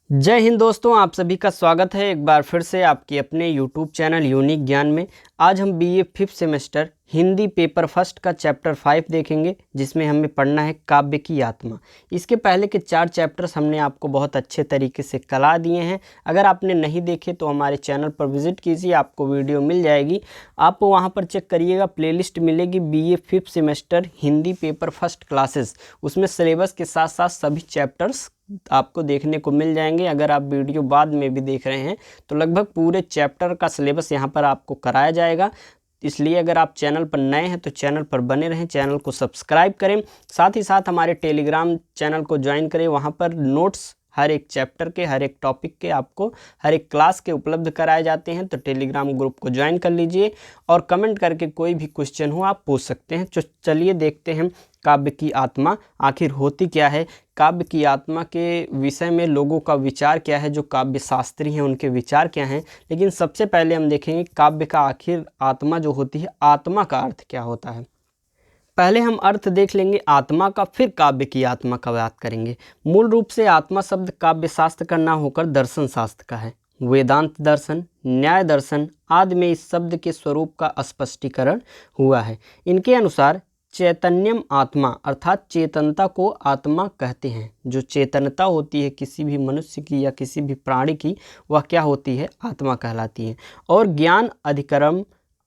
जय हिंद दोस्तों, आप सभी का स्वागत है एक बार फिर से आपके अपने YouTube चैनल यूनिक ज्ञान में। आज हम BA 5th semester Hindi paper first का चैप्टर 5 देखेंगे, जिसमें हमें पढ़ना है काव्य की आत्मा। इसके पहले के 4 चैप्टर्स हमने आपको बहुत अच्छे तरीके से करा दिए हैं। अगर आपने नहीं देखे तो हमारे चैनल पर विजिट कीजिए, आपको वीडियो मिल जाएगी। आप वहां पर चेक करिएगा, प्लेलिस्ट मिलेगी BA 5th semester Hindi paper first classes. उसमें सिलेबस के साथ साथ सभी चैप्टर्स आपको देखने को मिल जाएंगे। अगर आप वीडियो बाद में भी देख रहे हैं तो लगभग पूरे चैप्टर का सिलेबस यहाँ पर आपको कराया जाएगा। इसलिए अगर आप चैनल पर नए हैं तो चैनल पर बने रहें, चैनल को सब्सक्राइब करें। साथ ही साथ हमारे टेलीग्राम चैनल को ज्वाइन करें। वहाँ पर नोट्स हर एक चैप्टर के, हर एक टॉपिक के आपको हर एक क्लास के उपलब्ध कराए जाते हैं। तो टेलीग्राम ग्रुप को ज्वाइन कर लीजिए और कमेंट करके कोई भी क्वेश्चन हो आप पूछ सकते हैं। तो चलिए देखते हैं काव्य की आत्मा आखिर होती क्या है। काव्य की आत्मा के विषय में लोगों का विचार क्या है, जो काव्य शास्त्री हैं उनके विचार क्या हैं। लेकिन सबसे पहले हम देखेंगे काव्य का आखिर आत्मा जो होती है, आत्मा का अर्थ क्या होता है। पहले हम अर्थ देख लेंगे आत्मा का, फिर काव्य की आत्मा का बात करेंगे। मूल रूप से आत्मा शब्द काव्य शास्त्र का ना होकर दर्शन शास्त्र का है। वेदांत दर्शन, न्याय दर्शन आदि में इस शब्द के स्वरूप का स्पष्टीकरण हुआ है। इनके अनुसार चैतन्यम आत्मा अर्थात चेतनता को आत्मा कहते हैं। जो चेतनता होती है किसी भी मनुष्य की या किसी भी प्राणी की, वह क्या होती है, आत्मा कहलाती है। और ज्ञान अधिकरणम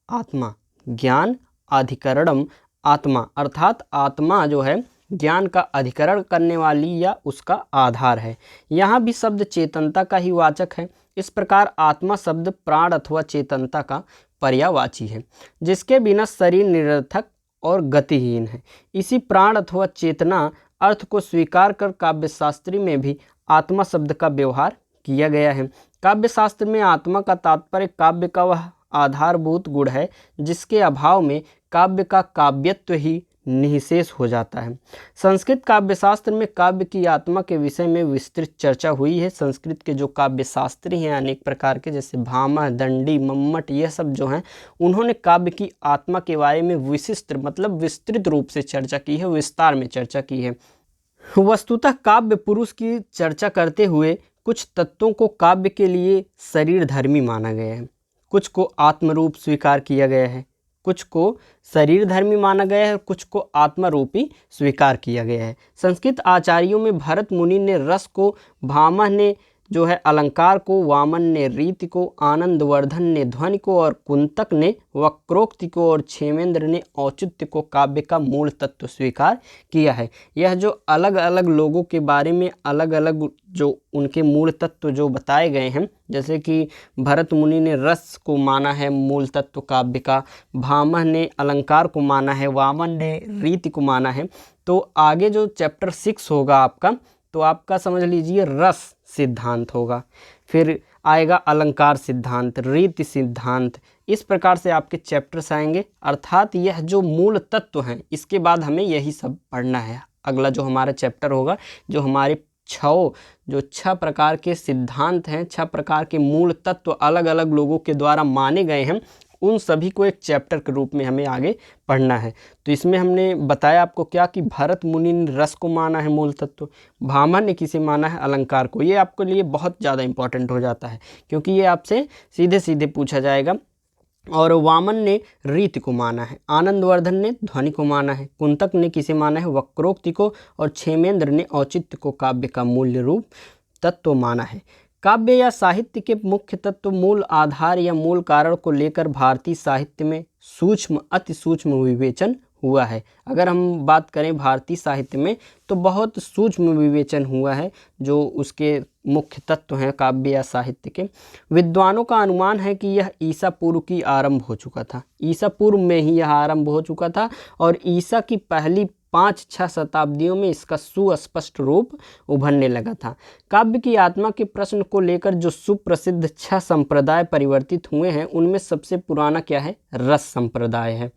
आत्मा, ज्ञान अधिकरणम आत्मा अर्थात आत्मा जो है ज्ञान का अधिकरण करने वाली या उसका आधार है। यहाँ भी शब्द चेतनता का ही वाचक है। इस प्रकार आत्मा शब्द प्राण अथवा चेतनता का पर्यायवाची है, जिसके बिना शरीर निरर्थक और गतिहीन है। इसी प्राण अथवा चेतना अर्थ को स्वीकार कर काव्यशास्त्री में भी आत्मा शब्द का व्यवहार किया गया है। काव्यशास्त्र में आत्मा का तात्पर्य काव्य का वह आधारभूत गुण है जिसके अभाव में काव्य का काव्यत्व ही निःशेष हो जाता है। संस्कृत काव्यशास्त्र में काव्य की आत्मा के विषय में विस्तृत चर्चा हुई है। संस्कृत के जो काव्यशास्त्री हैं अनेक प्रकार के, जैसे भामह, दंडी, मम्मट, यह सब जो हैं, उन्होंने काव्य की आत्मा के बारे में विशिष्ट मतलब विस्तृत रूप से चर्चा की है, विस्तार में चर्चा की है। वस्तुतः काव्य पुरुष की चर्चा करते हुए कुछ तत्वों को काव्य के लिए शरीर धर्मी माना गया है, कुछ को आत्मरूप स्वीकार किया गया है, कुछ को शरीर धर्मी माना गया है, कुछ को आत्मा रूपी स्वीकार किया गया है। संस्कृत आचार्यों में भरत मुनि ने रस को, भामह ने जो है अलंकार को, वामन ने रीति को, आनंदवर्धन ने ध्वनि को और कुंतक ने वक्रोक्ति को और क्षेमेंद्र ने औचित्य को काव्य का मूल तत्व स्वीकार किया है। यह जो अलग अलग लोगों के बारे में अलग अलग जो उनके मूल तत्व जो बताए गए हैं, जैसे कि भरत मुनि ने रस को माना है मूल तत्व काव्य का, भामह ने अलंकार को माना है, वामन ने रीति को माना है। तो आगे जो चैप्टर 6 होगा आपका, तो आपका समझ लीजिए रस सिद्धांत होगा, फिर आएगा अलंकार सिद्धांत, रीति सिद्धांत। इस प्रकार से आपके चैप्टर्स आएंगे। अर्थात यह जो मूल तत्व हैं, इसके बाद हमें यही सब पढ़ना है। अगला जो हमारा चैप्टर होगा, जो हमारे 6 प्रकार के सिद्धांत हैं, 6 प्रकार के मूल तत्व अलग अलग लोगों के द्वारा माने गए हैं, उन सभी को एक चैप्टर के रूप में हमें आगे पढ़ना है। तो इसमें हमने बताया आपको क्या कि भरत मुनि ने रस को माना है मूल तत्व, भामह ने किसे माना है, अलंकार को। ये आपके लिए बहुत ज़्यादा इंपॉर्टेंट हो जाता है क्योंकि ये आपसे सीधे सीधे पूछा जाएगा। और वामन ने रीति को माना है, आनंदवर्धन ने ध्वनि को माना है, कुंतक ने किसे माना है, वक्रोक्ति को, और क्षेमेंद्र ने औचित्य को काव्य का मूल्य रूप तत्व माना है। काव्य या साहित्य के मुख्य तत्व, मूल आधार या मूल कारण को लेकर भारतीय साहित्य में सूक्ष्म अति सूक्ष्म विवेचन हुआ है। अगर हम बात करें भारतीय साहित्य में तो बहुत सूक्ष्म विवेचन हुआ है जो उसके मुख्य तत्व हैं काव्य या साहित्य के। विद्वानों का अनुमान है कि यह ईसा पूर्व की आरंभ हो चुका था, ईसा पूर्व में ही यह आरंभ हो चुका था और ईसा की पहली 5-6 शताब्दियों में इसका सुस्पष्ट रूप उभरने लगा था। काव्य की आत्मा के प्रश्न को लेकर जो सुप्रसिद्ध 6 संप्रदाय परिवर्तित हुए हैं, उनमें सबसे पुराना क्या है, रस संप्रदाय है।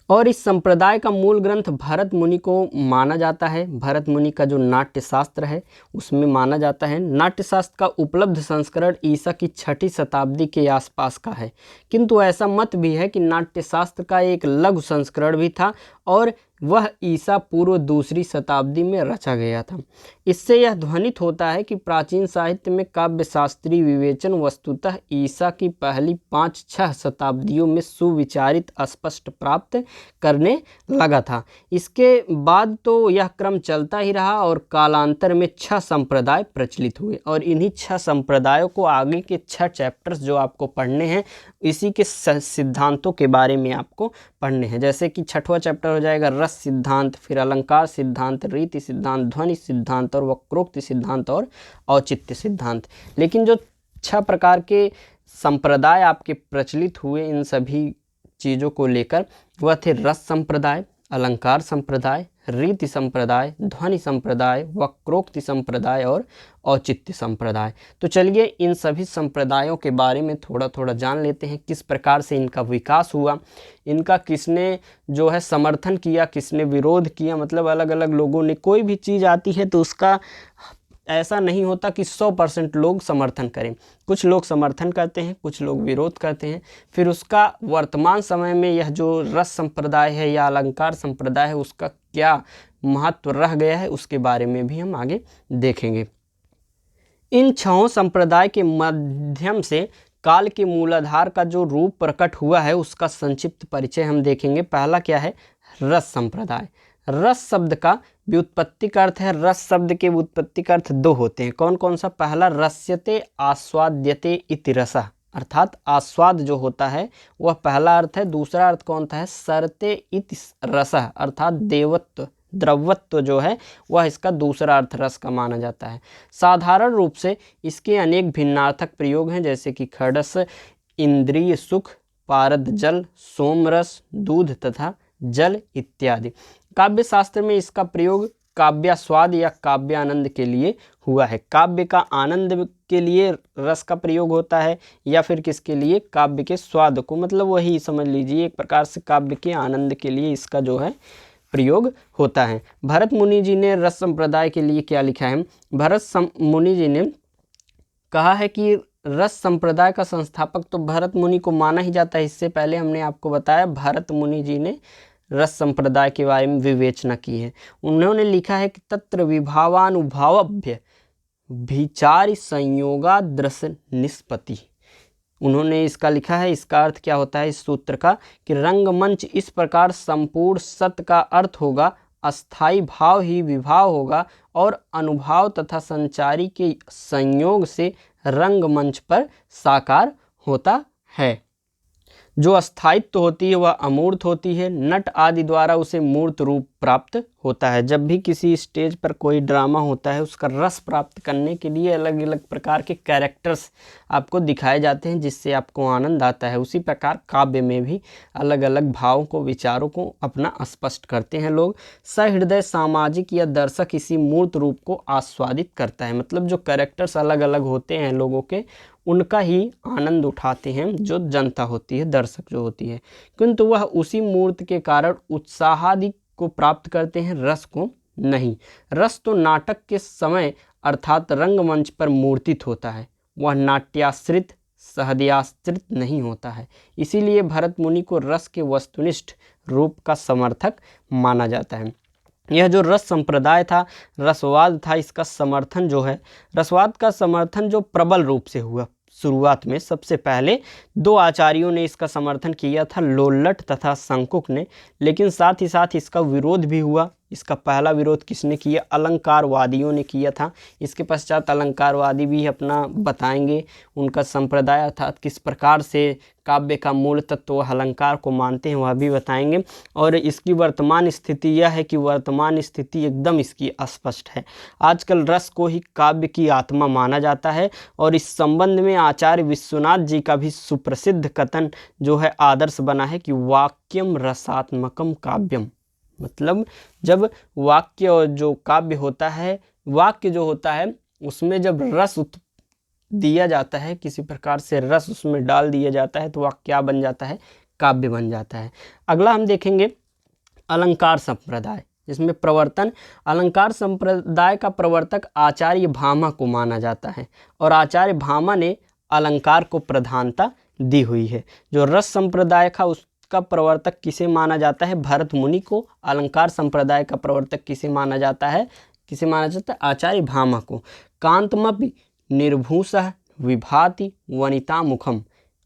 और इस संप्रदाय का मूल ग्रंथ भरत मुनि को माना जाता है। भरत मुनि का जो नाट्य शास्त्र है उसमें माना जाता है। नाट्य शास्त्र का उपलब्ध संस्करण ईसा की 6ठी शताब्दी के आसपास का है, किंतु ऐसा मत भी है कि नाट्य शास्त्र का एक लघु संस्करण भी था और वह ईसा पूर्व 2री शताब्दी में रचा गया था। इससे यह ध्वनित होता है कि प्राचीन साहित्य में काव्य शास्त्रीय विवेचन वस्तुतः ईसा की पहली 5-6 शताब्दियों में सुविचारित स्पष्ट प्राप्त करने लगा था। इसके बाद तो यह क्रम चलता ही रहा और कालांतर में 6 संप्रदाय प्रचलित हुए, और इन्हीं 6 संप्रदायों को आगे के 6 चैप्टर्स जो आपको पढ़ने हैं इसी के सिद्धांतों के बारे में आपको पढ़ने हैं। जैसे कि 6वां चैप्टर हो जाएगा रस सिद्धांत, फिर अलंकार सिद्धांत, रीति सिद्धांत, ध्वनि सिद्धांत और वक्रोक्ति सिद्धांत और औचित्य सिद्धांत। लेकिन जो 6 प्रकार के संप्रदाय आपके प्रचलित हुए इन सभी चीज़ों को लेकर, वह थे रस संप्रदाय, अलंकार संप्रदाय, रीति संप्रदाय, ध्वनि संप्रदाय, वक्रोक्ति संप्रदाय और औचित्य संप्रदाय। तो चलिए इन सभी संप्रदायों के बारे में थोड़ा थोड़ा जान लेते हैं, किस प्रकार से इनका विकास हुआ, इनका किसने जो है समर्थन किया, किसने विरोध किया। मतलब अलग अलग लोगों ने, कोई भी चीज़ आती है तो उसका ऐसा नहीं होता कि 100% लोग समर्थन करें। कुछ लोग समर्थन करते हैं, कुछ लोग विरोध करते हैं। फिर उसका वर्तमान समय में यह जो रस संप्रदाय है या अलंकार संप्रदाय है उसका क्या महत्व रह गया है उसके बारे में भी हम आगे देखेंगे। इन 6 संप्रदाय के माध्यम से काल के मूलाधार का जो रूप प्रकट हुआ है उसका संक्षिप्त परिचय हम देखेंगे। पहला क्या है? रस संप्रदाय। रस शब्द का व्युत्पत्ति का अर्थ है, रस शब्द के व्युत्पत्ति का अर्थ 2 होते हैं। कौन कौन सा? पहला रस्यते आस्वाद्यते इति रसः, अर्थात आस्वाद जो होता है वह पहला अर्थ है। दूसरा अर्थ कौन सा है? सरते इति रसः, अर्थात देवत्व, द्रवत्व जो है वह इसका दूसरा अर्थ रस का माना जाता है। साधारण रूप से इसके अनेक भिन्नार्थक प्रयोग हैं, जैसे कि खडस, इंद्रिय सुख, पारद जल, सोमरस, दूध तथा जल इत्यादि। काव्य शास्त्र में इसका प्रयोग काव्यास्वाद या काव्यानंद के लिए हुआ है। काव्य का आनंद के लिए रस का प्रयोग होता है, या फिर किसके लिए? काव्य के स्वाद को, मतलब वही समझ लीजिए एक प्रकार से काव्य के आनंद के लिए इसका जो है प्रयोग होता है। भरत मुनि जी ने रस संप्रदाय के लिए क्या लिखा है? भरत मुनि जी ने कहा है कि रस संप्रदाय का संस्थापक तो भरत मुनि को माना ही जाता है। इससे पहले हमने आपको बताया भरत मुनि जी ने रस संप्रदाय के बारे में विवेचना की है। उन्होंने लिखा है कि तत्र विभावानुभावभ्य विचार संयोगादृश निष्पत्ति। उन्होंने इसका लिखा है, इसका अर्थ क्या होता है इस सूत्र का, कि रंगमंच इस प्रकार संपूर्ण सत्य का अर्थ होगा, अस्थाई भाव ही विभाव होगा और अनुभाव तथा संचारी के संयोग से रंगमंच पर साकार होता है। जो अस्थायित्व होती है वह अमूर्त होती है, नट आदि द्वारा उसे मूर्त रूप प्राप्त होता है। जब भी किसी स्टेज पर कोई ड्रामा होता है उसका रस प्राप्त करने के लिए अलग अलग प्रकार के कैरेक्टर्स आपको दिखाए जाते हैं जिससे आपको आनंद आता है। उसी प्रकार काव्य में भी अलग अलग भावों को, विचारों को अपना स्पष्ट करते हैं लोग। सहृदय सामाजिक या दर्शक इसी मूर्त रूप को आस्वादित करता है। मतलब जो कैरेक्टर्स अलग अलग होते हैं लोगों के, उनका ही आनंद उठाते हैं जो जनता होती है, दर्शक जो होती है, किंतु वह उसी मूर्त के कारण उत्साहादि को प्राप्त करते हैं, रस को नहीं। रस तो नाटक के समय अर्थात रंगमंच पर मूर्तित होता है, वह नाट्याश्रित सहदयाश्रित नहीं होता है। इसीलिए भरत मुनि को रस के वस्तुनिष्ठ रूप का समर्थक माना जाता है। यह जो रस संप्रदाय था, रसवाद था, इसका समर्थन जो है, रसवाद का समर्थन जो प्रबल रूप से हुआ शुरुआत में, सबसे पहले 2 आचार्यों ने इसका समर्थन किया था, लोल्लट तथा शंकुक ने, लेकिन साथ ही साथ इसका विरोध भी हुआ। इसका पहला विरोध किसने किया? अलंकारवादियों ने किया था। इसके पश्चात अलंकारवादी भी अपना बताएंगे उनका संप्रदाय अर्थात किस प्रकार से काव्य का मूल तत्व अलंकार को मानते हैं, वह भी बताएंगे। और इसकी वर्तमान स्थिति यह है कि वर्तमान स्थिति एकदम इसकी अस्पष्ट है। आजकल रस को ही काव्य की आत्मा माना जाता है, और इस संबंध में आचार्य विश्वनाथ जी का भी सुप्रसिद्ध कथन जो है आदर्श बना है कि वाक्यम रसात्मकम काव्यम। मतलब जब वाक्य और जो काव्य होता है, वाक्य जो होता है उसमें जब रस दिया जाता है, किसी प्रकार से रस उसमें डाल दिया जाता है, तो वह क्या बन जाता है? काव्य बन जाता है। अगला हम देखेंगे अलंकार संप्रदाय, जिसमें प्रवर्तन, अलंकार संप्रदाय का प्रवर्तक आचार्य भामा को माना जाता है, और आचार्य भामा ने अलंकार को प्रधानता दी हुई है। जो रस संप्रदाय था उसका प्रवर्तक किसे माना जाता है? भरत मुनि को। अलंकार संप्रदाय का प्रवर्तक किसे माना जाता है? आचार्य भामा को। कांतमपि निर्भूषः विभाति वनिता मुखम,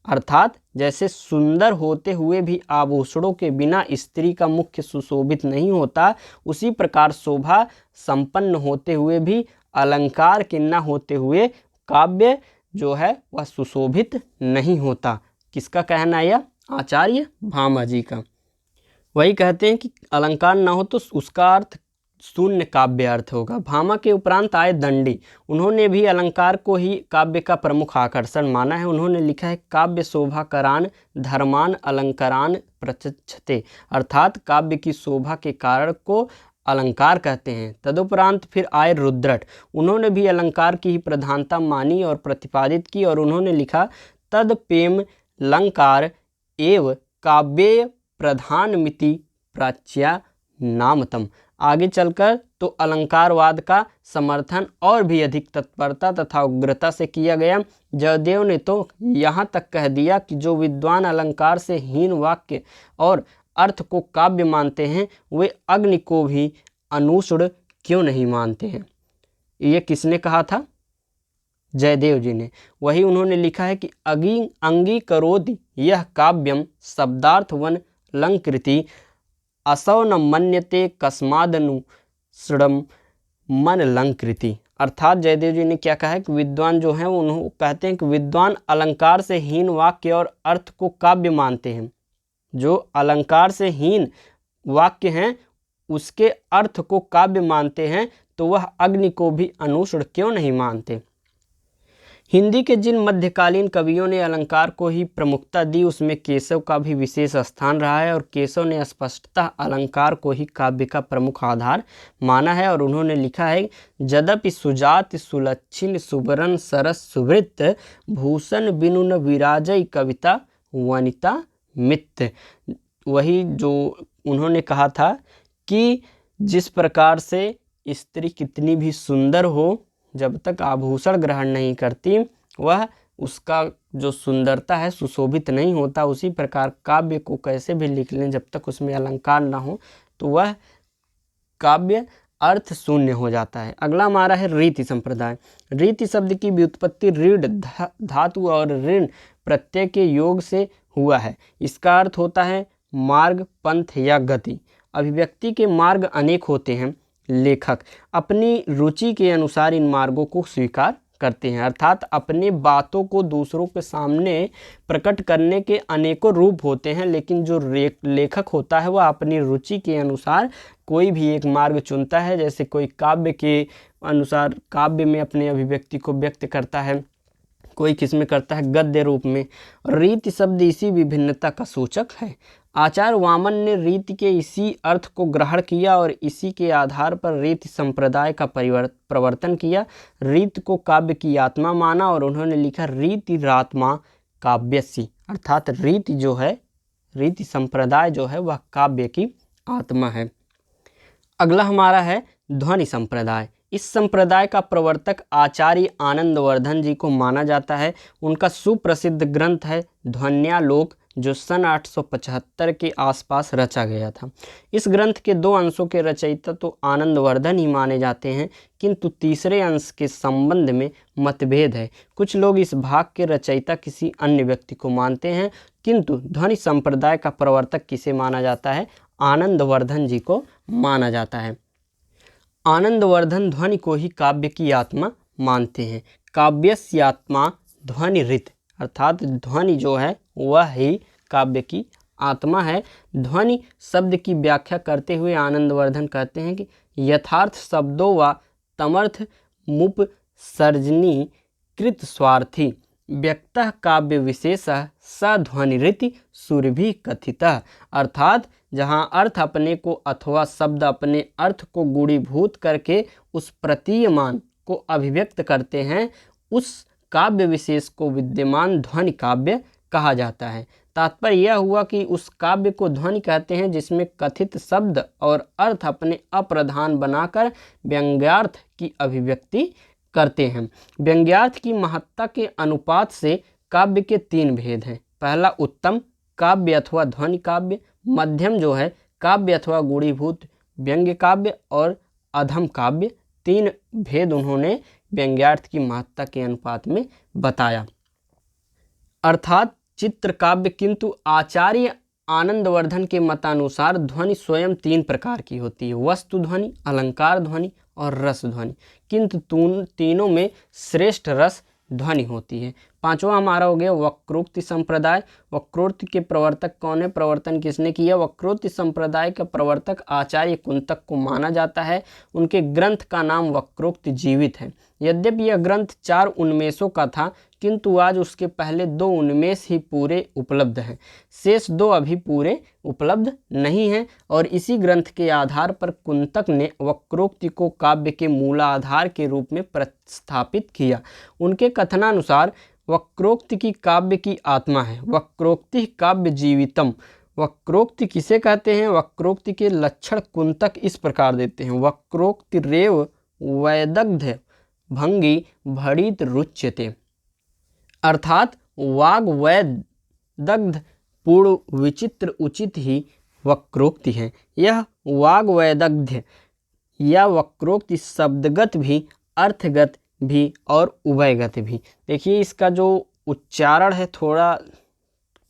अर्थात जैसे सुंदर होते हुए भी आभूषणों के बिना स्त्री का मुख्य सुशोभित नहीं होता, उसी प्रकार शोभा संपन्न होते हुए भी अलंकार के न होते हुए काव्य जो है वह सुशोभित नहीं होता। किसका कहना है यह? आचार्य भामा जी का। वही कहते हैं कि अलंकार ना हो तो उसका अर्थ शून्य काव्य अर्थ होगा। भामा के उपरांत आए दंडी, उन्होंने भी अलंकार को ही काव्य का प्रमुख आकर्षण माना है। उन्होंने लिखा है काव्य शोभाकरान धर्मान अलंकारान प्रचक्षते, अर्थात काव्य की शोभा के कारण को अलंकार कहते हैं। तदुपरांत फिर आए रुद्रट, उन्होंने भी अलंकार की ही प्रधानता मानी और प्रतिपादित की, और उन्होंने लिखा तदपेम अलंकार एव काव्य प्रधानमिति प्राच्या नामतम। आगे चलकर तो अलंकारवाद का समर्थन और भी अधिक तत्परता तथा उग्रता से किया गया। जयदेव ने तो यहाँ तक कह दिया कि जो विद्वान अलंकार से हीन वाक्य और अर्थ को काव्य मानते हैं वे अग्नि को भी अनुषुड़ क्यों नहीं मानते हैं। ये किसने कहा था? जयदेव जी ने। वही उन्होंने लिखा है कि अंगीकरोति यह काव्यम शब्दार्थवन लंकृति असौ न मन्यते कस्मादनुसृणम मन लंकृति, अर्थात जयदेव जी ने क्या कहा है कि विद्वान जो हैं उन्होंने कहते हैं कि विद्वान अलंकार से हीन वाक्य और अर्थ को काव्य मानते हैं। जो अलंकार से हीन वाक्य हैं उसके अर्थ को काव्य मानते हैं, तो वह अग्नि को भी अनुषुड़ क्यों नहीं मानते। हिंदी के जिन मध्यकालीन कवियों ने अलंकार को ही प्रमुखता दी उसमें केशव का भी विशेष स्थान रहा है, और केशव ने स्पष्टतः अलंकार को ही काव्य का प्रमुख आधार माना है। और उन्होंने लिखा है यद्यपि सुजात सुलक्षण सुबरन सरस सुवृत्त भूषण बिनु न विराजय कविता वनिता मित्र। वही जो उन्होंने कहा था कि जिस प्रकार से स्त्री कितनी भी सुंदर हो, जब तक आभूषण ग्रहण नहीं करती वह उसका जो सुंदरता है सुशोभित नहीं होता, उसी प्रकार काव्य को कैसे भी लिख लें जब तक उसमें अलंकार ना हो तो वह काव्य अर्थ शून्य हो जाता है। अगला हमारा है रीति संप्रदाय। रीति शब्द की व्युत्पत्ति रीढ़ धातु और ऋण प्रत्यय के योग से हुआ है। इसका अर्थ होता है मार्ग, पंथ या गति। अभिव्यक्ति के मार्ग अनेक होते हैं, लेखक अपनी रुचि के अनुसार इन मार्गों को स्वीकार करते हैं, अर्थात अपने बातों को दूसरों के सामने प्रकट करने के अनेकों रूप होते हैं, लेकिन जो लेखक होता है वह अपनी रुचि के अनुसार कोई भी एक मार्ग चुनता है। जैसे कोई काव्य के अनुसार काव्य में अपने अभिव्यक्ति को व्यक्त करता है, कोई किसमें करता है गद्य रूप में। रीति शब्द इसी विभिन्नता का सूचक है। आचार्य वामन ने रीति के इसी अर्थ को ग्रहण किया और इसी के आधार पर रीति संप्रदाय का प्रवर्तन किया। रीति को काव्य की आत्मा माना और उन्होंने लिखा रीतिरात्मा काव्यस्य, अर्थात रीति जो है, रीति संप्रदाय जो है वह काव्य की आत्मा है। अगला हमारा है ध्वनि संप्रदाय। इस संप्रदाय का प्रवर्तक आचार्य आनंदवर्धन जी को माना जाता है। उनका सुप्रसिद्ध ग्रंथ है ध्वन्यालोक जो सन 875 के आसपास रचा गया था। इस ग्रंथ के दो अंशों के रचयिता तो आनंदवर्धन ही माने जाते हैं, किंतु तीसरे अंश के संबंध में मतभेद है। कुछ लोग इस भाग के रचयिता किसी अन्य व्यक्ति को मानते हैं, किंतु ध्वनि संप्रदाय का प्रवर्तक किसे माना जाता है? आनंदवर्धन जी को माना जाता है। आनंदवर्धन ध्वनि को ही काव्य की आत्मा मानते हैं। काव्यस्य आत्मा ध्वनि रीत, अर्थात ध्वनि जो है वह ही काव्य की आत्मा है। ध्वनि शब्द की व्याख्या करते हुए आनंदवर्धन कहते हैं कि यथार्थ शब्दों व तमर्थ मुपसर्जनी कृत स्वार्थी व्यक्तः काव्य विशेषः स ध्वनिरीति सुरभि कथितः, अर्थात जहाँ अर्थ अपने को अथवा शब्द अपने अर्थ को गुणीभूत करके उस प्रतीयमान को अभिव्यक्त करते हैं, उस काव्य विशेष को विद्यमान ध्वनि काव्य कहा जाता है। तात्पर्य यह हुआ कि उस काव्य को ध्वनि कहते हैं जिसमें कथित शब्द और अर्थ अपने अप्रधान बनाकर व्यंग्यार्थ की अभिव्यक्ति करते हैं। व्यंग्यार्थ की महत्ता के अनुपात से काव्य के तीन भेद हैं। पहला उत्तम, काव्य अथवा ध्वनि काव्य, मध्यम जो है काव्य अथवा गुणीभूत व्यंग्य काव्य, और अधम काव्य। 3 भेद उन्होंने व्यंग्यार्थ की महत्ता के अनुपात में बताया। अर्थात चित्र काव्य, किंतु आचार्य आनंदवर्धन के मतानुसार ध्वनि स्वयं 3 प्रकार की होती है, वस्तु ध्वनि, अलंकार ध्वनि और रस ध्वनि, किंतु तीनों में श्रेष्ठ रस ध्वनि होती है। 5वां हमारा हो गया वक्रोक्ति संप्रदाय। वक्रोक्ति के प्रवर्तक कौन है, प्रवर्तन किसने किया? वक्रोक्ति संप्रदाय का प्रवर्तक आचार्य कुंतक को माना जाता है। उनके ग्रंथ का नाम वक्रोक्ति जीवित है। यद्यपि यह ग्रंथ 4 उन्मेषों का था, किंतु आज उसके पहले 2 उन्मेष ही पूरे उपलब्ध हैं, शेष 2 अभी पूरे उपलब्ध नहीं हैं। और इसी ग्रंथ के आधार पर कुंतक ने वक्रोक्ति को काव्य के मूलाधार के रूप में प्रस्थापित किया। उनके कथनानुसार वक्रोक्ति की काव्य की आत्मा है। वक्रोक्ति काव्य जीवितम। वक्रोक्ति किसे कहते हैं? वक्रोक्ति के लक्षण कुंतक इस प्रकार देते हैं। वक्रोक्ति रेव वैदग्ध भंगी भड़ित रुच्यते। अर्थात वाग वैदग्ध पूर्ण विचित्र उचित ही वक्रोक्ति है। यह वाग वैदग्ध या वक्रोक्ति शब्दगत भी, अर्थगत भी और उभयगत भी। देखिए इसका जो उच्चारण है थोड़ा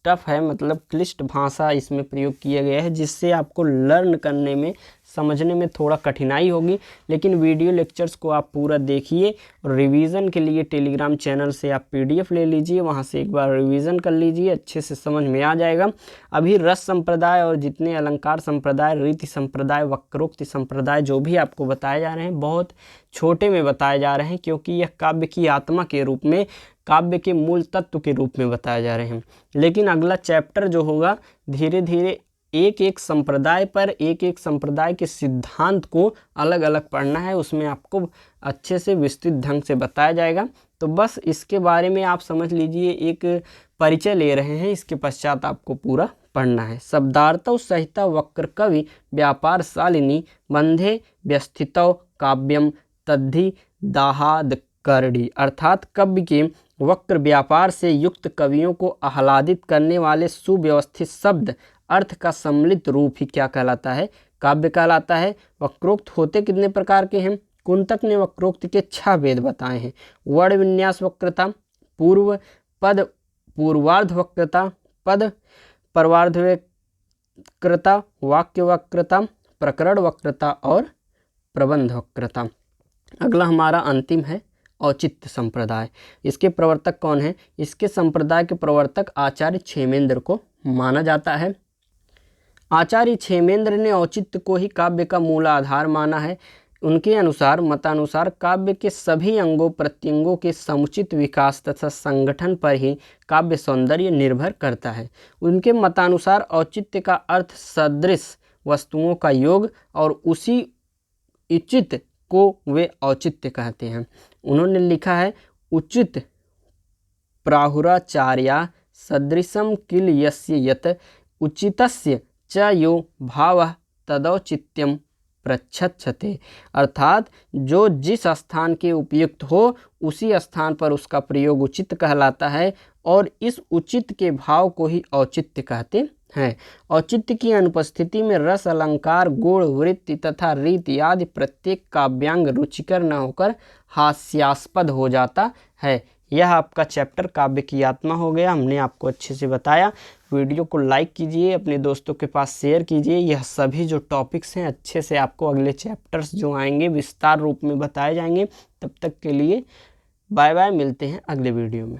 टफ है, मतलब क्लिष्ट भाषा इसमें प्रयोग किया गया है, जिससे आपको लर्न करने में, समझने में थोड़ा कठिनाई होगी। लेकिन वीडियो लेक्चर्स को आप पूरा देखिए और रिवीजन के लिए टेलीग्राम चैनल से आप PDF ले लीजिए, वहां से एक बार रिवीजन कर लीजिए, अच्छे से समझ में आ जाएगा। अभी रस संप्रदाय और जितने अलंकार संप्रदाय, रीति संप्रदाय, वक्रोक्ति संप्रदाय जो भी आपको बताए जा रहे हैं, बहुत छोटे में बताए जा रहे हैं, क्योंकि यह काव्य की आत्मा के रूप में, काव्य के मूल तत्व के रूप में बताए जा रहे हैं। लेकिन अगला चैप्टर जो होगा, धीरे धीरे एक एक संप्रदाय पर, एक एक संप्रदाय के सिद्धांत को अलग अलग पढ़ना है, उसमें आपको अच्छे से विस्तृत ढंग से बताया जाएगा। तो बस इसके बारे में आप समझ लीजिए, एक परिचय ले रहे हैं, इसके पश्चात आपको पूरा पढ़ना है। शब्दार्थौ सहिता वक्र कवि व्यापार शालिनी बंधे व्यस्थितौ काव्यम तद्धि दाहाद करड़ी। अर्थात काव्य के वक्र व्यापार से युक्त कवियों को आह्लादित करने वाले सुव्यवस्थित शब्द अर्थ का सम्मिलित रूप ही क्या कहलाता है? काव्य कहलाता है। वक्रोक्त होते कितने प्रकार के हैं? कुंतक ने वक्रोक्त के 6 भेद बताए हैं। वर्ण विन्यास वक्रता, पूर्व पद पूर्वार्ध वक्रता, पद परवार्ध वक्रता, वाक्य वक्रता, प्रकरण वक्रता और प्रबंध वक्रता। अगला हमारा अंतिम है औचित्य संप्रदाय। इसके प्रवर्तक कौन है? इसके संप्रदाय के प्रवर्तक आचार्य क्षेमेंद्र को माना जाता है। आचार्य क्षेमेंद्र ने औचित्य को ही काव्य का मूल आधार माना है। उनके अनुसार, मतानुसार, काव्य के सभी अंगों प्रत्यंगों के समुचित विकास तथा संगठन पर ही काव्य सौंदर्य निर्भर करता है। उनके मतानुसार औचित्य का अर्थ सदृश वस्तुओं का योग, और उसी उचित को वे औचित्य कहते हैं। उन्होंने लिखा है, उचित प्राहुराचार्या सदृशम किल यस्य यत उचितस्य च यो भावः तदौचित्यम प्रच्छते। अर्थात जो जिस स्थान के उपयुक्त हो, उसी स्थान पर उसका प्रयोग उचित कहलाता है, और इस उचित के भाव को ही औचित्य कहते हैं। औचित्य की अनुपस्थिति में रस, अलंकार, गुण, वृत्ति तथा रीति आदि प्रत्येक काव्यांग रुचिकर न होकर हास्यास्पद हो जाता है। यह आपका चैप्टर काव्य की आत्मा हो गया। हमने आपको अच्छे से बताया। वीडियो को लाइक कीजिए, अपने दोस्तों के पास शेयर कीजिए। यह सभी जो टॉपिक्स हैं अच्छे से आपको अगले चैप्टर्स जो आएंगे विस्तार रूप में बताए जाएंगे। तब तक के लिए बाय बाय, मिलते हैं अगले वीडियो में।